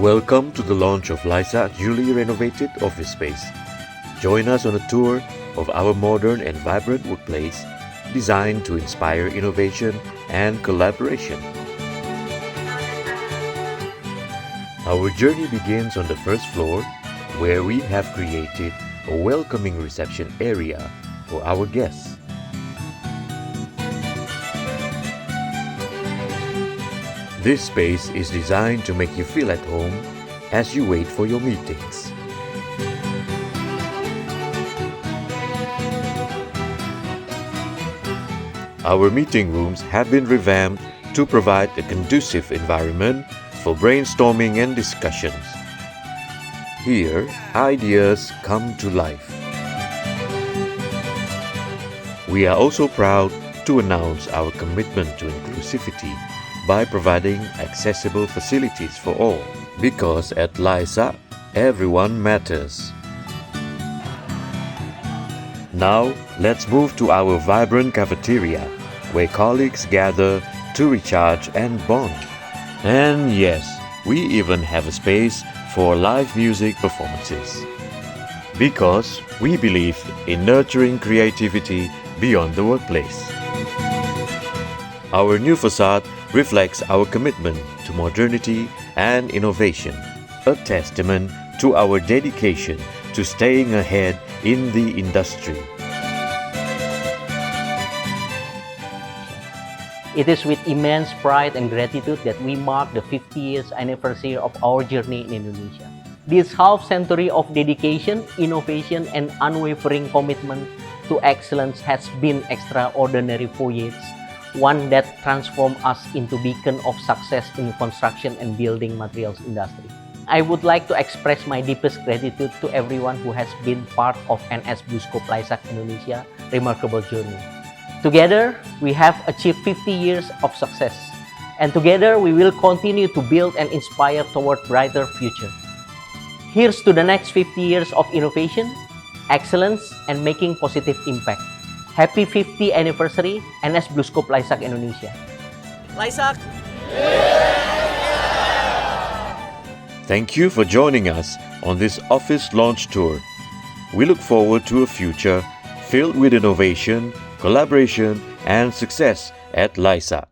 Welcome to the launch of Lysa's newly renovated office space. Join us on a tour of our modern and vibrant workplace designed to inspire innovation and collaboration. Our journey begins on the first floor, where we have created a welcoming reception area for our guests. This space is designed to make you feel at home as you wait for your meetings. Our meeting rooms have been revamped to provide a conducive environment for brainstorming and discussions. Here, ideas come to life. We are also proud to announce our commitment to inclusivity by providing accessible facilities for all, because at Lysa, everyone matters. Now, let's move to our vibrant cafeteria, where colleagues gather to recharge and bond. And yes, we even have a space for live music performances, because we believe in nurturing creativity beyond the workplace. Our new facade reflects our commitment to modernity and innovation, a testament to our dedication to staying ahead in the industry. It is with immense pride and gratitude that we mark the 50 years anniversary of our journey in Indonesia. This half-century of dedication, innovation, and unwavering commitment to excellence has been extraordinary voyage, one that transformed us into beacon of success in construction and building materials industry. I would like to express my deepest gratitude to everyone who has been part of NS BlueScope Lysa Indonesia remarkable journey. Together, we have achieved 50 years of success, and together we will continue to build and inspire toward brighter future. Here's to the next 50 years of innovation, excellence, and making positive impact. Happy 50th anniversary NS BlueScope Lysa Indonesia. Lysa! Thank you for joining us on this office launch tour. We look forward to a future filled with innovation, collaboration, and success at Lysa.